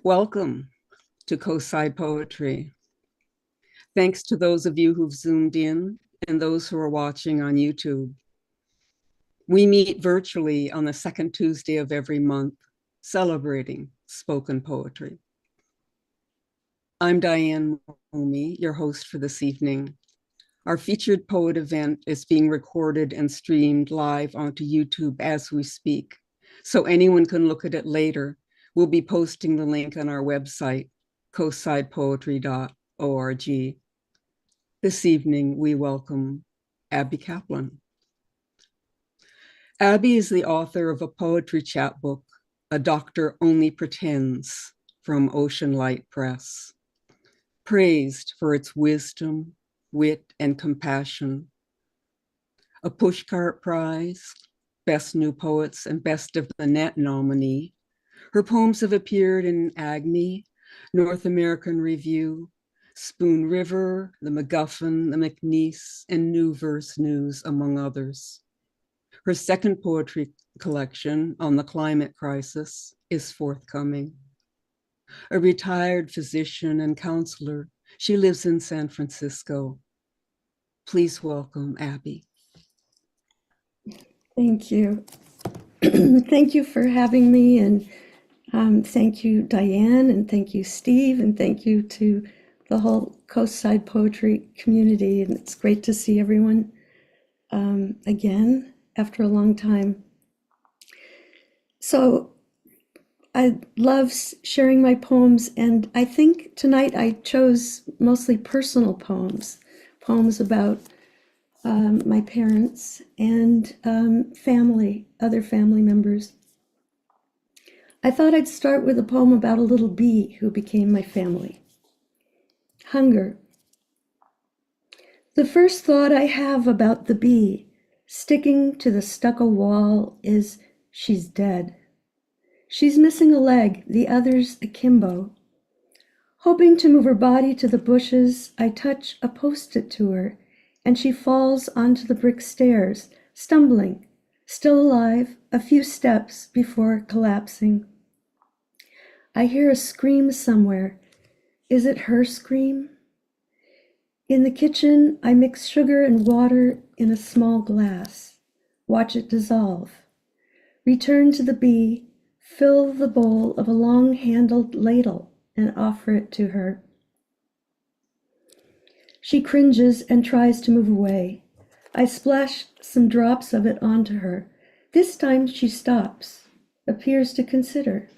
Welcome to Coastside Poetry. Thanks to those of you who've Zoomed in and those who are watching on YouTube. We meet virtually on the second Tuesday of every month, celebrating spoken poetry. I'm Diane Momi, your host for this evening. Our featured poet event is being recorded and streamed live onto YouTube as we speak, so anyone can look at it later. We'll be posting the link on our website, coastsidepoetry.org. This evening, we welcome Abby Caplin. Abby is the author of a poetry chapbook, A Doctor Only Pretends, from Ocean Light Press. Praised for its wisdom, wit, and compassion. A Pushcart Prize, Best New Poets and Best of the Net nominee. Her poems have appeared in Agni, North American Review, Spoon River, The MacGuffin, The McNeese, and New Verse News, among others. Her second poetry collection, On the Climate Crisis, is forthcoming. A retired physician and counselor, she lives in San Francisco. Please welcome Abby. Thank you. Thank you for having me, and thank you, Diane, and thank you, Steve, and thank you to the whole Coastside Poetry community. And it's great to see everyone again after a long time. So I love sharing my poems, and I think tonight I chose mostly personal poems about my parents and family, other family members. I thought I'd start with a poem about a little bee who became my family. Hunger. The first thought I have about the bee sticking to the stucco wall is she's dead. She's missing a leg, the other's akimbo. Hoping to move her body to the bushes, I touch a post-it to her, and she falls onto the brick stairs, stumbling, still alive, a few steps before collapsing. I hear a scream somewhere. Is it her scream? In the kitchen, I mix sugar and water in a small glass. Watch it dissolve. Return to the bee, fill the bowl of a long-handled ladle and offer it to her. She cringes and tries to move away. I splash some drops of it onto her. This time she stops, appears to consider.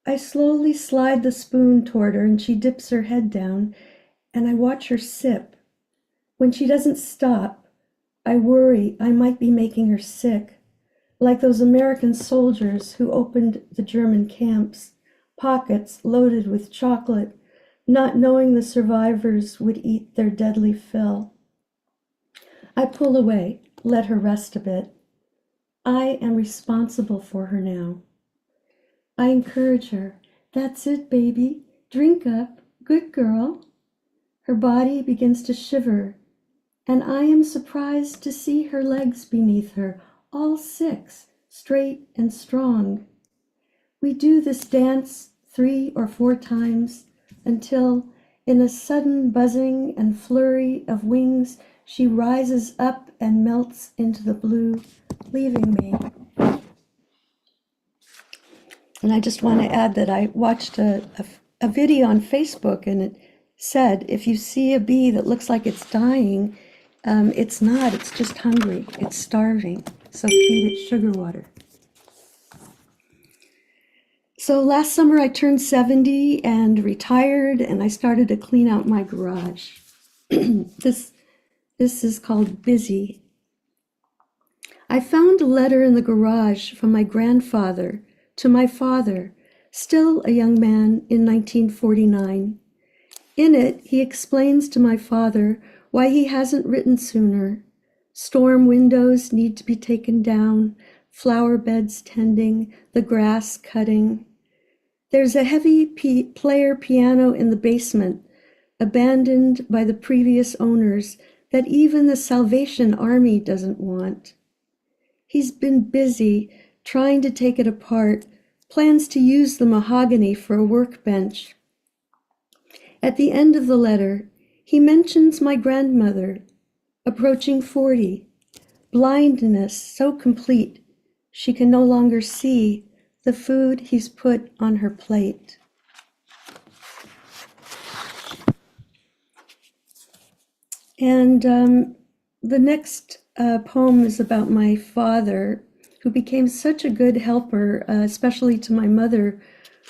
I slowly slide the spoon toward her and she dips her head down, and I watch her sip. When she doesn't stop, I worry I might be making her sick, like those American soldiers who opened the German camps, pockets loaded with chocolate, not knowing the survivors would eat their deadly fill. I pull away, let her rest a bit. I am responsible for her now. I encourage her. That's it, baby. Drink up. Good girl. Her body begins to shiver, and I am surprised to see her legs beneath her, all 6, straight and strong. We do this dance 3 or 4 times until, in a sudden buzzing and flurry of wings, she rises up and melts into the blue, leaving me. And I just want to add that I watched a video on Facebook, and it said, if you see a bee that looks like it's dying, it's not, it's just hungry, it's starving. So feed it sugar water. So last summer I turned 70 and retired, and I started to clean out my garage. This is called Busy. I found a letter in the garage from my grandfather to my father, still a young man, in 1949. In it, he explains to my father why he hasn't written sooner. Storm windows need to be taken down, flower beds tending, the grass cutting. There's a heavy player piano in the basement, abandoned by the previous owners, that even the Salvation Army doesn't want. He's been busy trying to take it apart, plans to use the mahogany for a workbench. At the end of the letter, he mentions my grandmother, approaching 40, blindness so complete she can no longer see the food he's put on her plate. And the next poem is about my father, who became such a good helper, especially to my mother,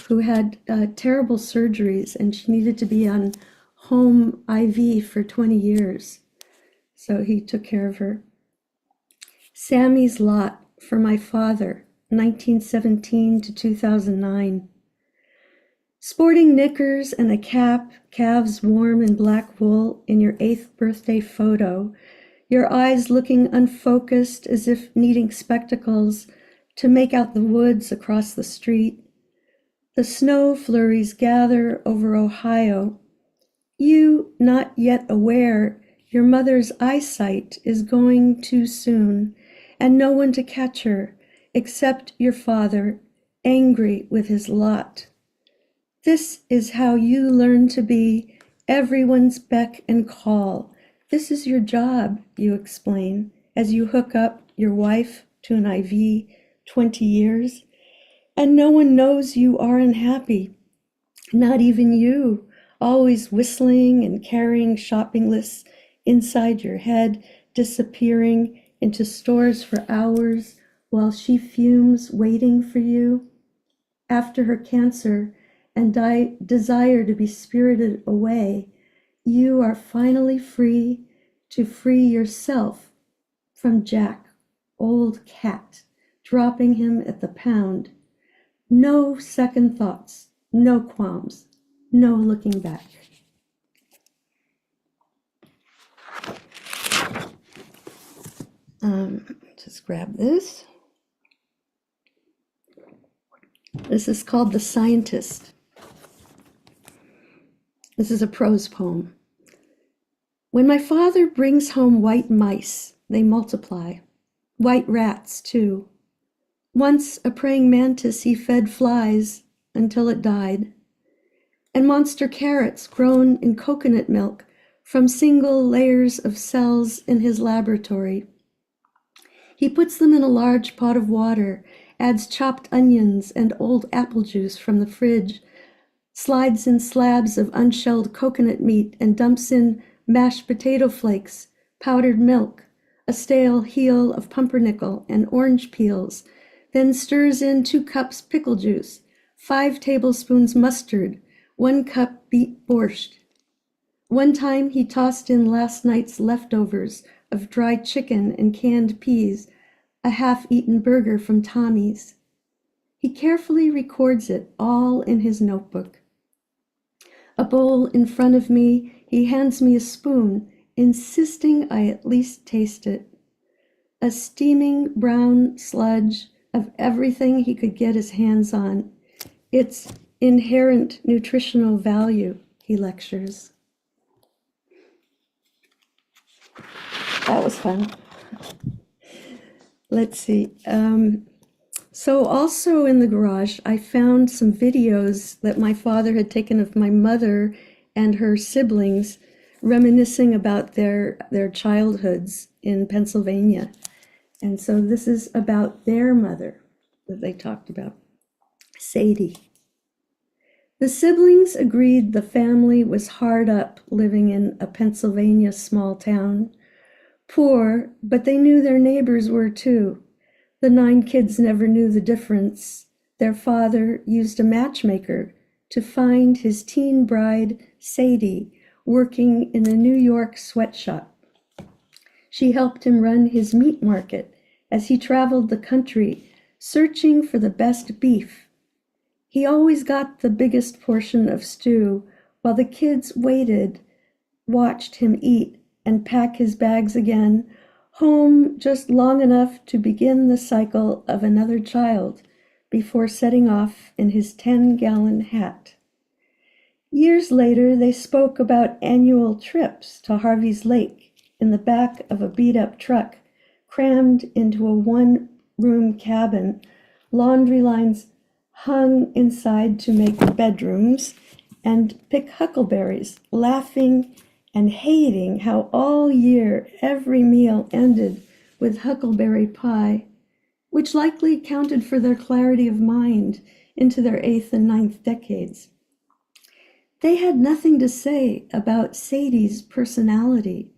who had terrible surgeries, and she needed to be on home IV for 20 years. So he took care of her. Sammy's Lot for my father, 1917 to 2009. Sporting knickers and a cap, calves warm in black wool in your 8th birthday photo, your eyes looking unfocused as if needing spectacles to make out the woods across the street. The snow flurries gather over Ohio. You, not yet aware your mother's eyesight is going too soon, and no one to catch her except your father, angry with his lot. This is how you learn to be everyone's beck and call. This is your job, you explain, as you hook up your wife to an IV 20 years, and no one knows you are unhappy, not even you, always whistling and carrying shopping lists inside your head, disappearing into stores for hours while she fumes waiting for you. After her cancer and desire to be spirited away, you are finally free to free yourself from Jack, old cat, dropping him at the pound. No second thoughts, no qualms, no looking back. Just grab this. This is called The Scientist. This is a prose poem. When my father brings home white mice, they multiply. White rats, too. Once a praying mantis, he fed flies until it died. And monster carrots grown in coconut milk from single layers of cells in his laboratory. He puts them in a large pot of water, adds chopped onions and old apple juice from the fridge, slides in slabs of unshelled coconut meat, and dumps in mashed potato flakes, powdered milk, a stale heel of pumpernickel, and orange peels, then stirs in 2 cups pickle juice, 5 tablespoons mustard, 1 cup beet borscht. One time he tossed in last night's leftovers of dried chicken and canned peas, a half-eaten burger from Tommy's. He carefully records it all in his notebook. A bowl in front of me, he hands me a spoon, insisting I at least taste it. A steaming brown sludge of everything he could get his hands on. Its inherent nutritional value, he lectures. That was fun. Let's see. So also in the garage, I found some videos that my father had taken of my mother and her siblings reminiscing about their childhoods in Pennsylvania. And so this is about their mother that they talked about, Sadie. The siblings agreed the family was hard up living in a Pennsylvania small town. Poor, but they knew their neighbors were too. The 9 kids never knew the difference. Their father used a matchmaker to find his teen bride, Sadie, working in a New York sweatshop. She helped him run his meat market as he traveled the country, searching for the best beef. He always got the biggest portion of stew, while the kids watched him eat, and pack his bags again, home just long enough to begin the cycle of another child before setting off in his 10-gallon hat. Years later, they spoke about annual trips to Harvey's Lake in the back of a beat-up truck, crammed into a 1-room cabin, laundry lines hung inside to make bedrooms, and pick huckleberries, laughing and hating how all year every meal ended with huckleberry pie, which likely accounted for their clarity of mind into their 8th and ninth decades. They had nothing to say about Sadie's personality,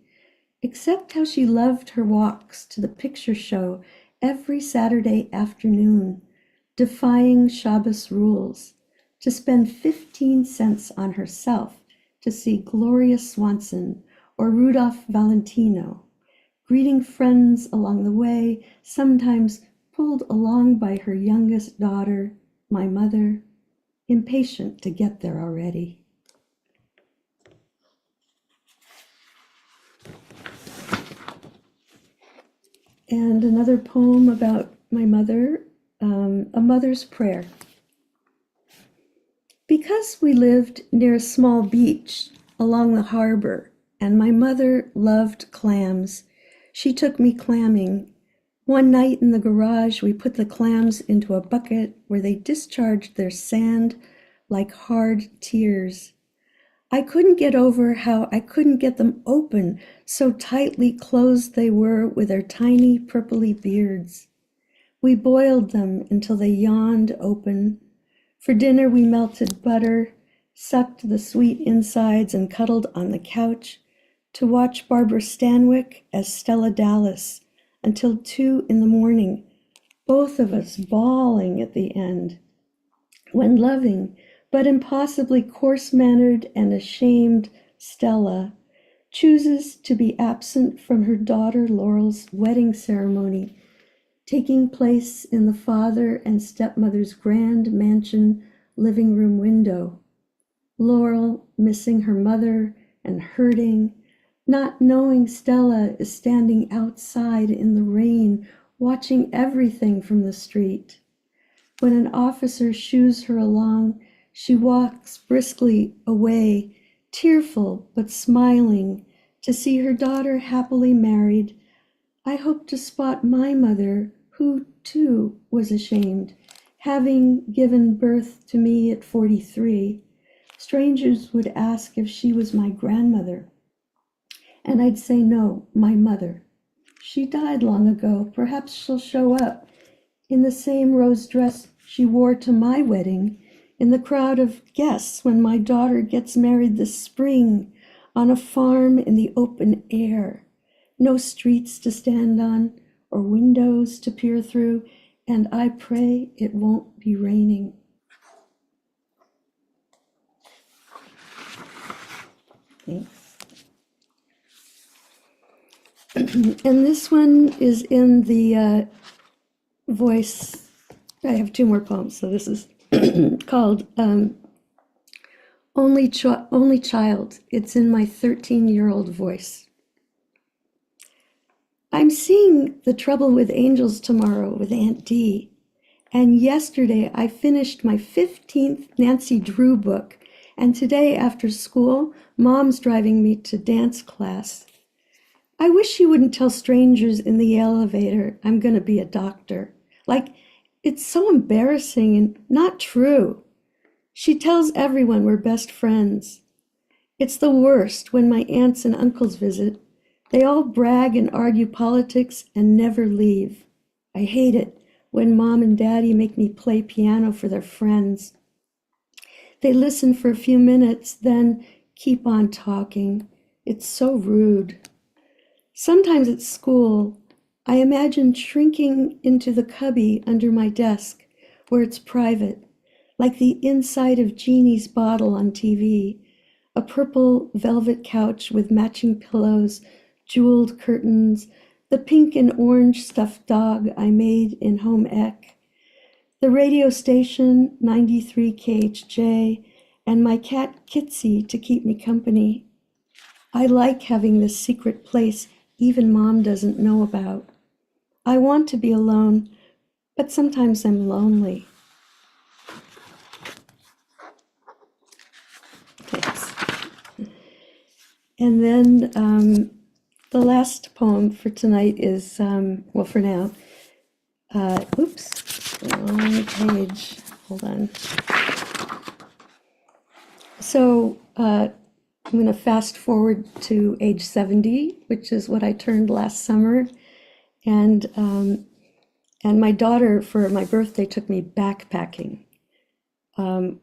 except how she loved her walks to the picture show every Saturday afternoon, defying Shabbos rules, to spend 15 cents on herself to see Gloria Swanson or Rudolph Valentino, greeting friends along the way, sometimes pulled along by her youngest daughter, my mother, impatient to get there already. And another poem about my mother, A Mother's Prayer. Because we lived near a small beach along the harbor, and my mother loved clams, she took me clamming. One night in the garage, we put the clams into a bucket where they discharged their sand like hard tears. I couldn't get over how I couldn't get them open, so tightly closed they were with their tiny purpley beards. We boiled them until they yawned open. For dinner we melted butter, sucked the sweet insides, and cuddled on the couch to watch Barbara Stanwyck as Stella Dallas until 2 a.m, both of us bawling at the end. When loving, but impossibly coarse-mannered and ashamed Stella chooses to be absent from her daughter Laurel's wedding ceremony, taking place in the father and stepmother's grand mansion living room window. Laurel missing her mother and hurting, not knowing Stella is standing outside in the rain, watching everything from the street. When an officer shoos her along, she walks briskly away, tearful but smiling, to see her daughter happily married. I hope to spot my mother, who, too, was ashamed, having given birth to me at 43. Strangers would ask if she was my grandmother, and I'd say no, my mother. She died long ago. Perhaps she'll show up in the same rose dress she wore to my wedding, in the crowd of guests when my daughter gets married this spring on a farm in the open air. No streets to stand on or windows to peer through, and I pray it won't be raining. Thanks. And this one is in the voice. I have 2 more poems, so this is called Only Child. It's in my 13-year-old voice. I'm seeing The Trouble with Angels tomorrow with Aunt Dee, and yesterday I finished my 15th Nancy Drew book, and today after school, Mom's driving me to dance class. I wish she wouldn't tell strangers in the elevator I'm going to be a doctor. Like, it's so embarrassing and not true. She tells everyone we're best friends. It's the worst when my aunts and uncles visit. They all brag and argue politics and never leave. I hate it when Mom and Daddy make me play piano for their friends. They listen for a few minutes, then keep on talking. It's so rude. Sometimes at school, I imagine shrinking into the cubby under my desk where it's private, like the inside of Jeannie's bottle on TV, a purple velvet couch with matching pillows, jeweled curtains, the pink and orange stuffed dog I made in home ec, the radio station 93 KHJ, and my cat Kitsy to keep me company. I like having this secret place even Mom doesn't know about. I want to be alone, but sometimes I'm lonely. Thanks. And then the last poem for tonight is, well, for now, oops, wrong page. hold on. So I'm going to fast forward to age 70, which is what I turned last summer. And my daughter, for my birthday, took me backpacking,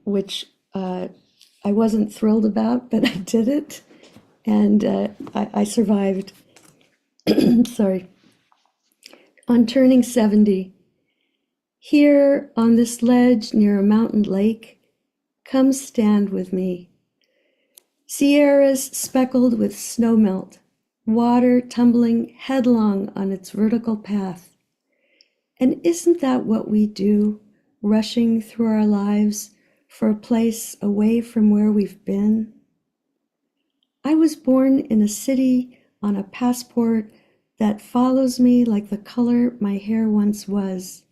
which I wasn't thrilled about, but I did it. And I survived. Sorry. On turning 70, here on this ledge near a mountain lake, come stand with me. Sierras speckled with snowmelt, water tumbling headlong on its vertical path. And isn't that what we do, rushing through our lives for a place away from where we've been? I was born in a city on a passport that follows me like the color my hair once was.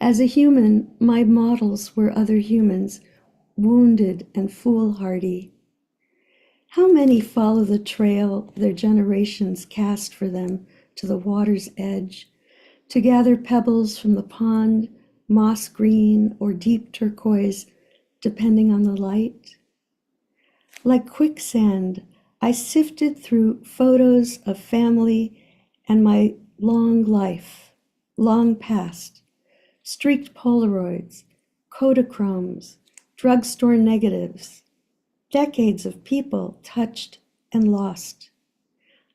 As a human, my models were other humans, wounded and foolhardy. How many follow the trail their generations cast for them to the water's edge, to gather pebbles from the pond, moss green or deep turquoise, depending on the light? Like quicksand, I sifted through photos of family and my long life, long past, streaked Polaroids, Kodachromes, drugstore negatives, decades of people touched and lost.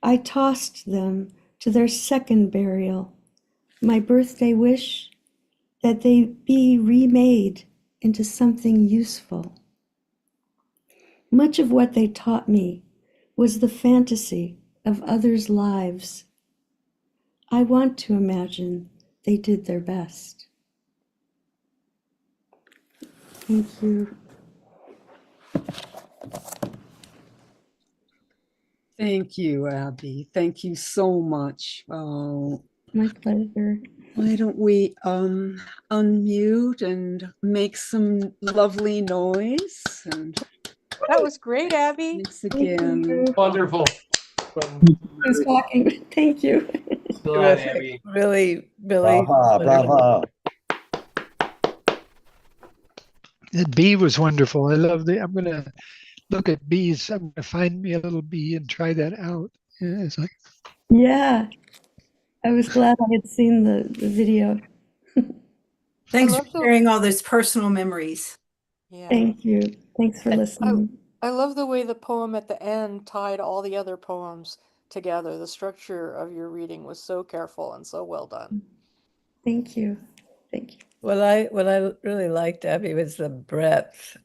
I tossed them to their second burial, my birthday wish that they be remade into something useful. Much of what they taught me was the fantasy of others' lives. I want to imagine they did their best. Thank you. Thank you, Abby. Thank you so much. My pleasure. Why don't we unmute and make some lovely noise? And That was great, Abby. thanks again. Wonderful. Who's talking? Thank you. Abby. Really, Brava, brava. that bee was wonderful. I love I'm gonna look at bees. I'm gonna find me a little bee and try that out. Yeah, it's like, Yeah, I was glad I had seen the video. Thanks love for sharing all those personal memories. Yeah. Thank you. Thanks for listening. I love the way the poem at the end tied all the other poems together. The structure of your reading was so careful and so well done. Thank you. Thank you. What I really liked, Abby, was the breadth.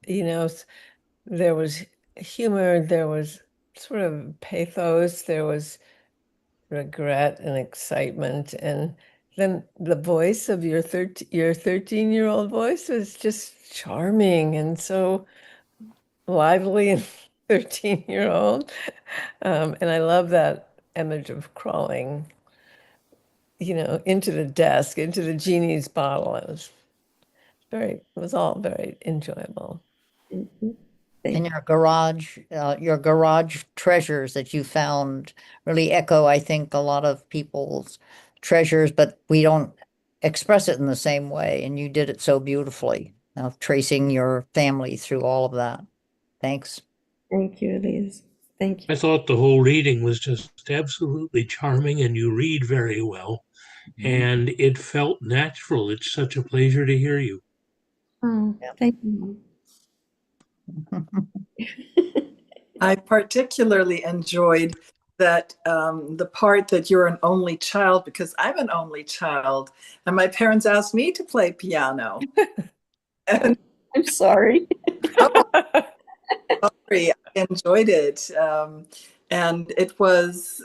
You know, there was humor, there was sort of pathos, there was regret and excitement, and then the voice of your 13-year-old voice was just charming and so lively and 13-year-old. And I love that image of crawling, into the desk, into the genie's bottle. It was all very enjoyable. Thank you. And your garage treasures that you found really echo, I think, a lot of people's treasures, but we don't express it in the same way. And you did it so beautifully, tracing your family through all of that. Thanks. Thank you, Elise. Thank you. I thought the whole reading was just absolutely charming, and you read very well, and it felt natural. It's such a pleasure to hear you. Oh, thank you. I particularly enjoyed that the part that you're an only child, because I'm an only child, and my parents asked me to play piano. And I'm sorry. I enjoyed it. And it was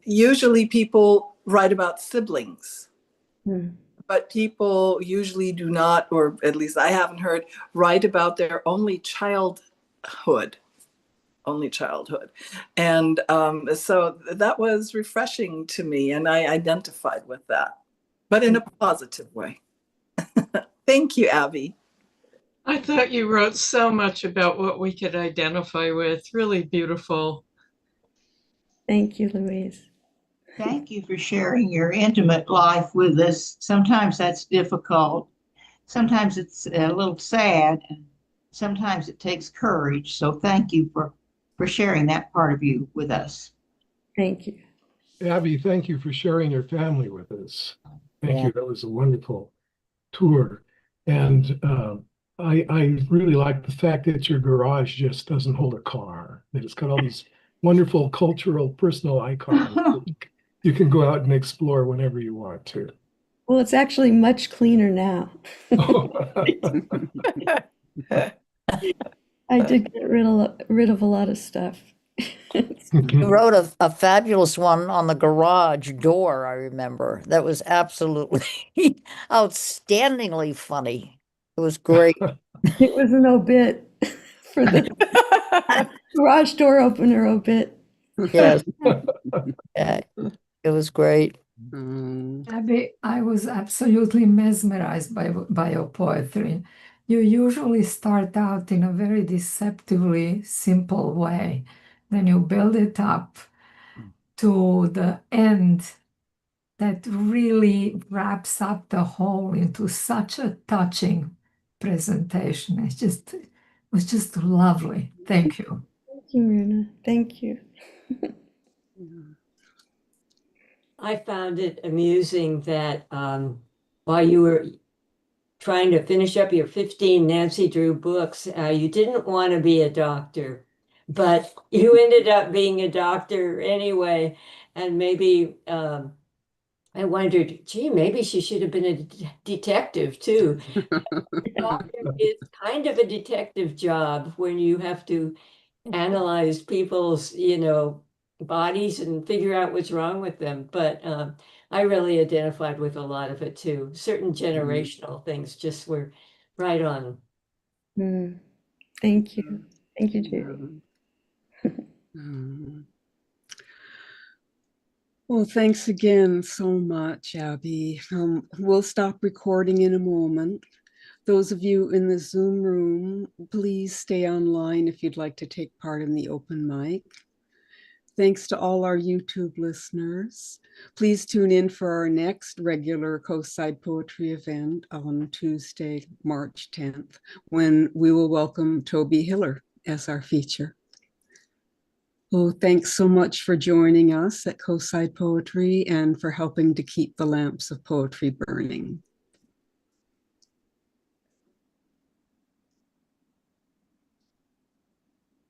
usually people write about siblings, but people usually do not, or at least I haven't heard, write about their only childhood. And so that was refreshing to me, and I identified with that, but in a positive way. Thank you, Abby. I thought you wrote so much about what we could identify with. Really beautiful. Thank you, Louise. Thank you for sharing your intimate life with us. Sometimes that's difficult. sometimes it's a little sad, and sometimes it takes courage. So thank you for sharing that part of you with us. Thank you. Abby, thank you for sharing your family with us. Thank Yeah. you. That was a wonderful tour. And I really like the fact that your garage just doesn't hold a car, that it's got all these wonderful cultural personal icons. You can go out and explore whenever you want to. Well, it's actually much cleaner now. I did get rid of a lot of stuff. You wrote a fabulous one on the garage door, I remember. That was absolutely outstandingly funny. It was great. It was an obit for the garage door opener obit. Yes. Yeah, it was great. Abby, I was absolutely mesmerized by your poetry. You usually start out in a very deceptively simple way, then you build it up to the end that really wraps up the whole into such a touching presentation. It was just lovely. Thank you. Thank you, Myrna. Thank you. I found it amusing that while you were trying to finish up your 15 Nancy Drew books, you didn't want to be a doctor, but you ended up being a doctor anyway. And maybe I wondered, gee, maybe she should have been a detective too. Doctor is kind of a detective job when you have to analyze people's, bodies and figure out what's wrong with them. But I really identified with a lot of it too. Certain generational things just were right on. Thank you. Thank you, Judy. Well, thanks again so much, Abby. We'll stop recording in a moment. Those of you in the Zoom room, please stay online if you'd like to take part in the open mic. Thanks to all our YouTube listeners. Please tune in for our next regular Coastside Poetry event on Tuesday, March 10th, when we will welcome Toby Hiller as our feature. Well, thanks so much for joining us at Coastside Poetry and for helping to keep the lamps of poetry burning.